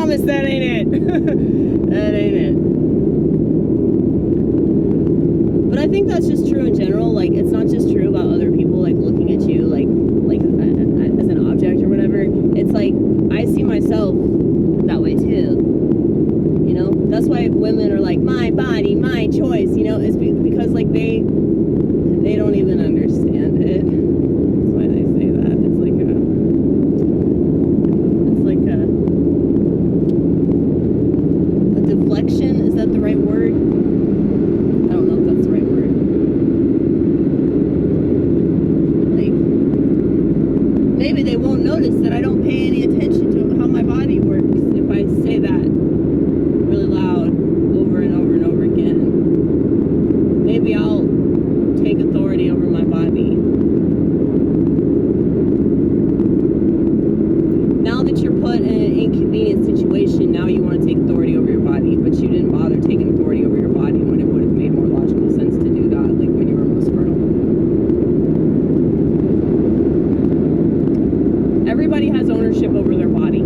promise that ain't it. That ain't it. But I think that's just true in general. Like, it's not just true about other people, like, looking at you, like as an object or whatever. It's like, I see myself that way too. You know? That's why women are like, my body, my choice, you know? It's because, like, they don't even understand it. That's why they say that. It's like a deflection. Is that the right word? I don't know if that's the right word. Like, maybe they won't notice that I don't pay any attention to how my body works if I say that really loud over and over and over again. Maybe I'll take authority over my body. Now that you're put in an inconvenient situation, now you want to take authority over your body, but you didn't bother taking authority over your body when it would have made more logical sense to do that, like when you were most fertile. Everybody has ownership over their body.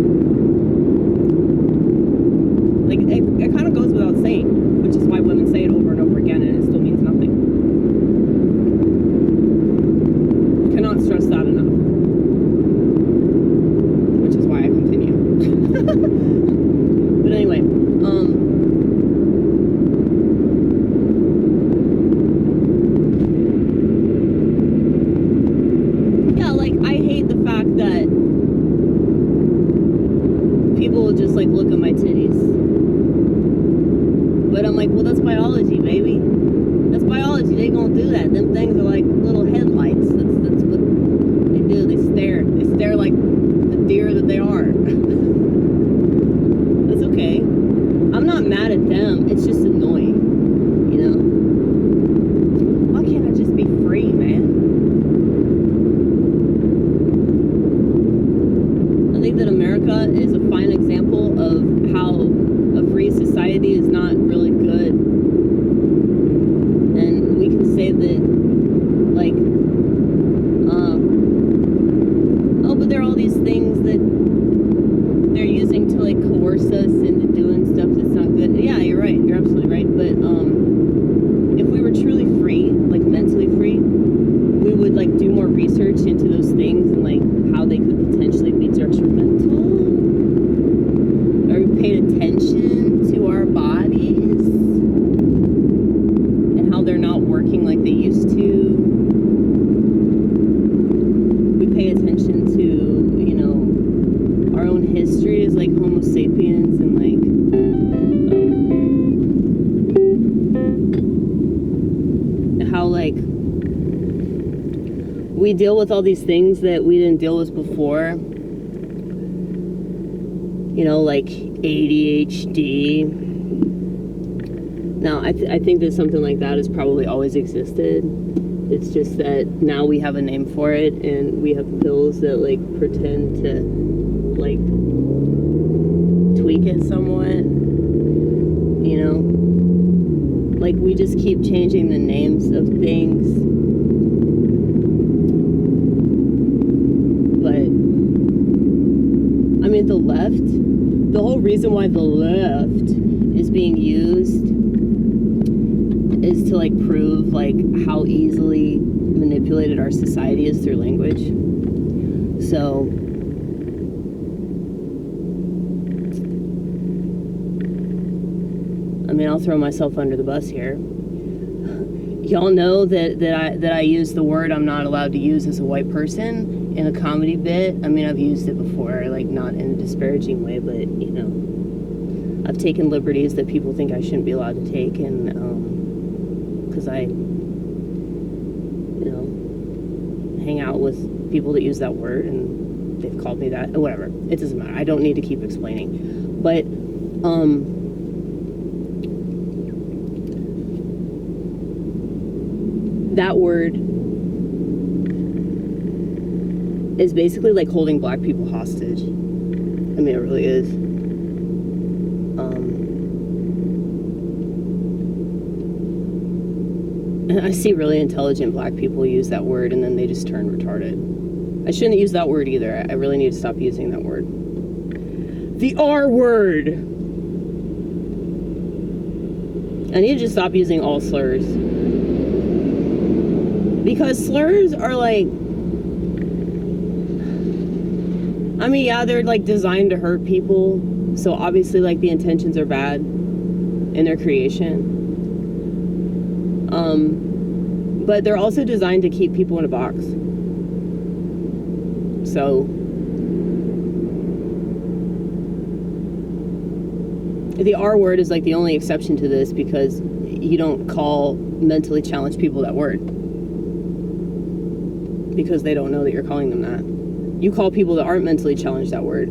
Like, it kind of goes without saying, which is why women say it over and over again, and it still means nothing. Cannot stress that enough. Which is why I continue. But anyway, yeah, like, I hate the fact that people will just, like, look at my titties. But I'm like, well, that's biology, baby. That's biology. They gonna do that. Them things are like little headlights. That's what they do. They stare. They stare like the deer that they are. That's okay. I'm not mad at them. It's just annoying, you know? Why can't I just be free, man? I think that America is a fine example of how a free society is not really good. And we can say that, like, oh, but there are all these things that they're using to, like, coerce us into doing stuff that's not good. Yeah, you're right. You're absolutely right. But if we were truly free, like mentally free, we would, like, do more research into those things and, like, how they could potentially be detrimental. Or we paid attention to our bodies and how they're not working like they used to. We pay attention to, you know, our own history as, like, Homo sapiens and, like, how, like, we deal with all these things that we didn't deal with before. You know, like ADHD. Now, I think that something like that has probably always existed. It's just that now we have a name for it, and we have pills that, like, pretend to, like, tweak it somewhat. You know? Like, we just keep changing the names of things. But, I mean, the left, the whole reason why the left is being used is to, like, prove, like, how easily manipulated our society is through language. So, I mean, I'll throw myself under the bus here. Y'all know that I use the word I'm not allowed to use as a white person in a comedy bit. I mean, I've used it before, like, not in a disparaging way, but, you know, I've taken liberties that people think I shouldn't be allowed to take, and because I, you know, hang out with people that use that word, and they've called me that. Whatever, it doesn't matter. I don't need to keep explaining, but that word is basically like holding black people hostage. I mean, it really is. And I see really intelligent black people use that word, and then they just turn retarded. I shouldn't use that word either. I really need to stop using that word. The R word. I need to just stop using all slurs. Because slurs are like, I mean, yeah, they're like designed to hurt people. So obviously like the intentions are bad in their creation. But they're also designed to keep people in a box. So the R word is like the only exception to this, because you don't call mentally challenged people that word. Because they don't know that you're calling them that. You call people that aren't mentally challenged that word.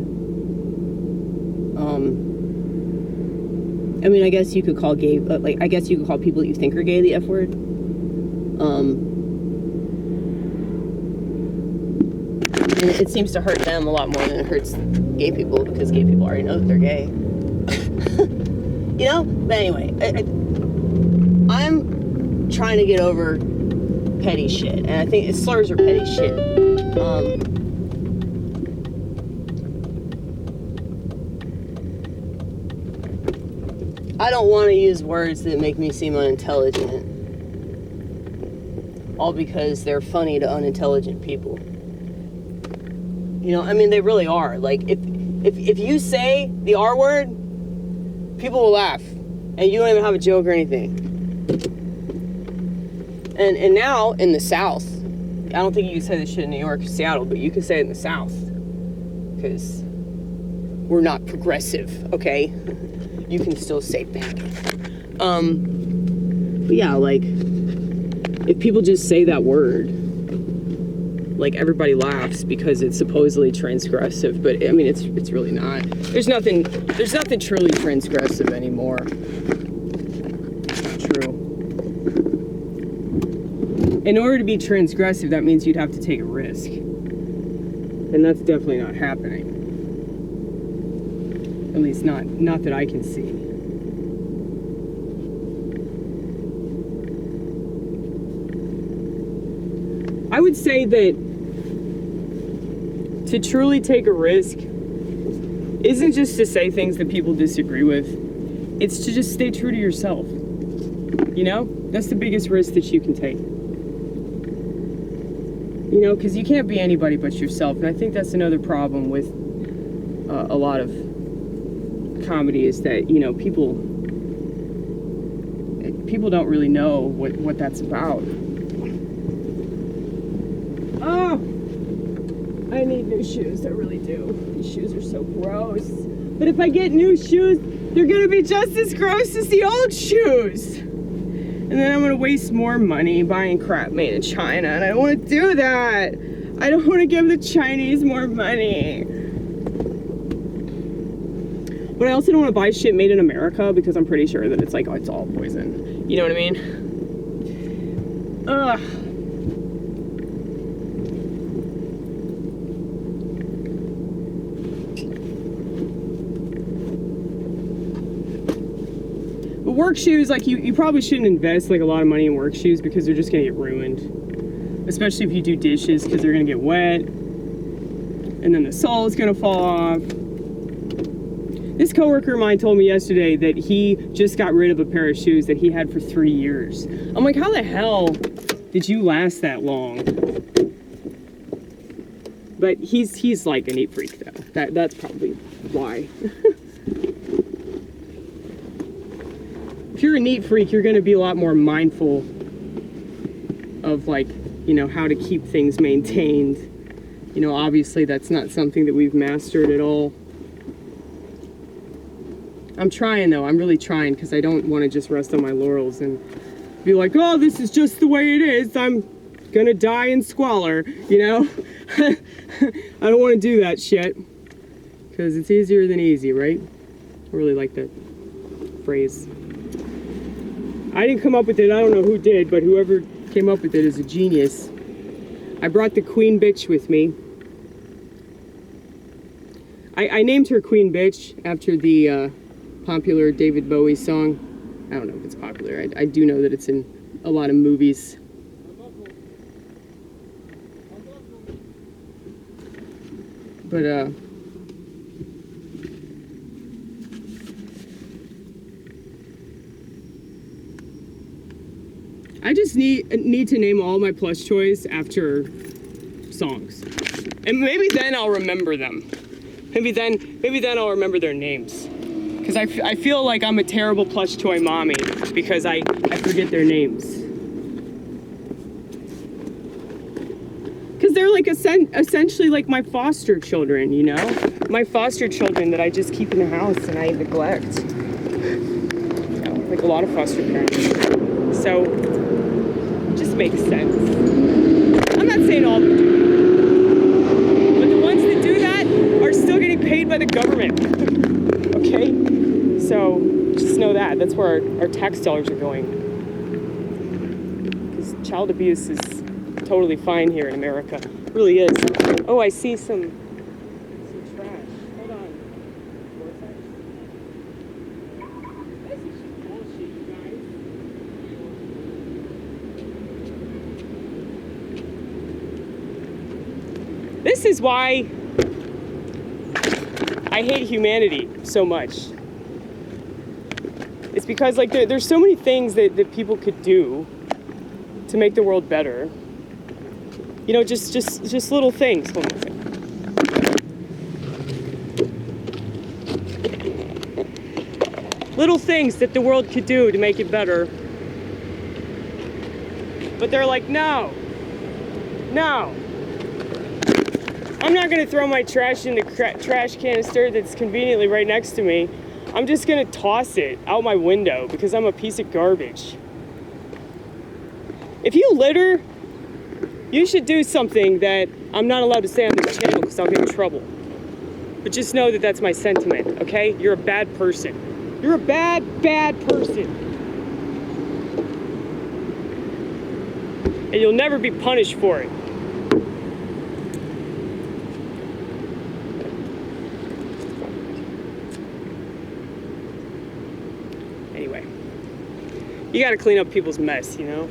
I mean, I guess you could call gay, like, I guess you could call people that you think are gay the F word. And it seems to hurt them a lot more than it hurts gay people, because gay people already know that they're gay. You know? But anyway, I'm trying to get over petty shit, and I think slurs are petty shit. I don't want to use words that make me seem unintelligent, all because they're funny to unintelligent people. You know, I mean, they really are. Like, if you say the R word, people will laugh, and you don't even have a joke or anything. And now in the South, I don't think you can say this shit in New York or Seattle, but you can say it in the South, because we're not progressive, okay? You can still say that. But yeah, like, if people just say that word, like, everybody laughs because it's supposedly transgressive, but I mean, it's really not. There's nothing truly transgressive anymore. It's not true. In order to be transgressive, that means you'd have to take a risk. And that's definitely not happening. At least not that I can see. I would say that to truly take a risk isn't just to say things that people disagree with. It's to just stay true to yourself. You know? That's the biggest risk that you can take. You know, because you can't be anybody but yourself. And I think that's another problem with a lot of comedy, is that, you know, people don't really know what that's about. Oh, I need new shoes. I really do. These shoes are so gross. But if I get new shoes, they're gonna be just as gross as the old shoes. And then I'm gonna waste more money buying crap made in China, and I don't want to do that. I don't want to give the Chinese more money. But I also don't want to buy shit made in America, because I'm pretty sure that it's like, oh, it's all poison. You know what I mean? Ugh. But work shoes, like, you probably shouldn't invest like a lot of money in work shoes, because they're just gonna get ruined. Especially if you do dishes, because they're gonna get wet, and then the sole is gonna fall off. This coworker of mine told me yesterday that he just got rid of a pair of shoes that he had for 3 years. I'm like, how the hell did you last that long? But he's like a neat freak, though. That's probably why. If you're a neat freak, you're gonna be a lot more mindful of, like, you know, how to keep things maintained. You know, obviously that's not something that we've mastered at all. I'm trying, though. I'm really trying, because I don't want to just rest on my laurels and be like, oh, this is just the way it is. I'm gonna die in squalor, you know? I don't want to do that shit, because it's easier than easy, right? I really like that phrase. I didn't come up with it. I don't know who did, but whoever came up with it is a genius. I brought the Queen Bitch with me. I named her Queen Bitch after the popular David Bowie song. I don't know if it's popular. I do know that it's in a lot of movies. But I just need to name all my plush toys after songs. And maybe then I'll remember them. Maybe then I'll remember their names. Because I feel like I'm a terrible plush toy mommy because I forget their names. Because they're like essentially like my foster children, you know? My foster children that I just keep in the house and I neglect. You know, like a lot of foster parents. So, it just makes sense. I'm not saying all of them do. But the ones that do that are still getting paid by the government. Okay? So, just know that. That's where our tax dollars are going. Because child abuse is totally fine here in America. It really is. Oh, I see some trash. Hold on. This is just bullshit, you guys. This is why I hate humanity so much. It's because like there's so many things that people could do to make the world better. You know, just little things. Hold on a second. Little things that the world could do to make it better. But they're like, no. I'm not gonna throw my trash in the trash canister that's conveniently right next to me. I'm just gonna toss it out my window because I'm a piece of garbage. If you litter, you should do something that I'm not allowed to say on this channel because I'll get in trouble. But just know that that's my sentiment, okay? You're a bad person. You're a bad person. And you'll never be punished for it. Anyway, you gotta clean up people's mess, you know?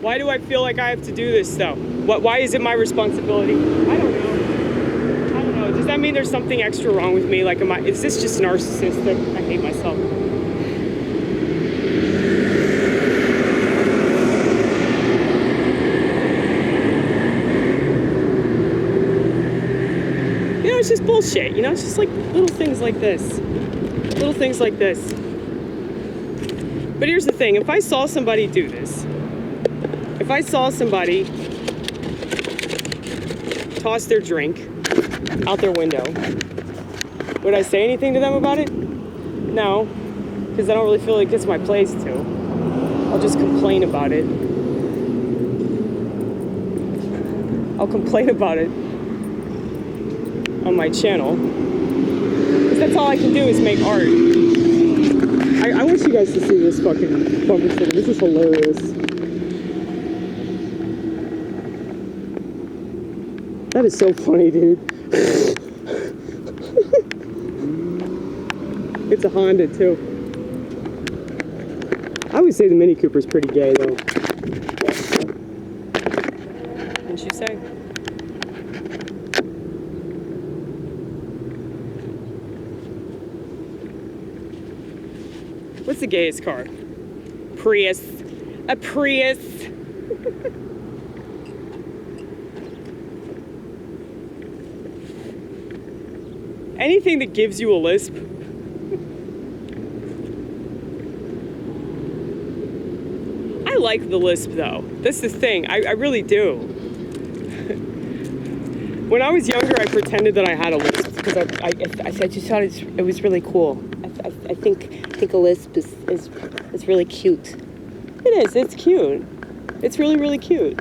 Why do I feel like I have to do this though? Why is it my responsibility? I don't know. Does that mean there's something extra wrong with me? Like, is this just narcissistic? I hate myself. You know, it's just bullshit. You know, it's just like little things like this. Little things like this. But here's the thing. If I saw somebody do this, if I saw somebody toss their drink out their window, would I say anything to them about it? No, because I don't really feel like it's my place to. I'll just complain about it. I'll complain about it on my channel. Because that's all I can do is make art. I want you guys to see this fucking bumper sticker. This is hilarious. That is so funny, dude. It's a Honda, too. I would say the Mini Cooper's pretty gay, though. Wouldn't you say? What's the gayest car? Prius. A Prius. Anything that gives you a lisp. I like the lisp though. That's the thing. I really do. When I was younger, I pretended that I had a lisp because I just thought it was really cool. I think a lisp is really cute. It is. It's cute. It's really, really cute.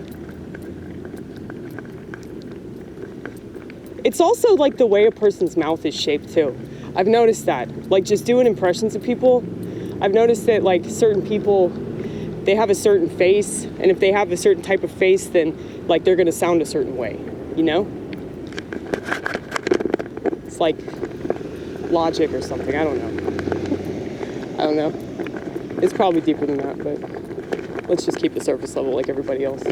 It's also like the way a person's mouth is shaped too. I've noticed that. Like just doing impressions of people, I've noticed that like certain people, they have a certain face, and if they have a certain type of face, then like they're gonna sound a certain way, you know? It's like logic or something, I don't know. It's probably deeper than that, but let's just keep it surface level like everybody else.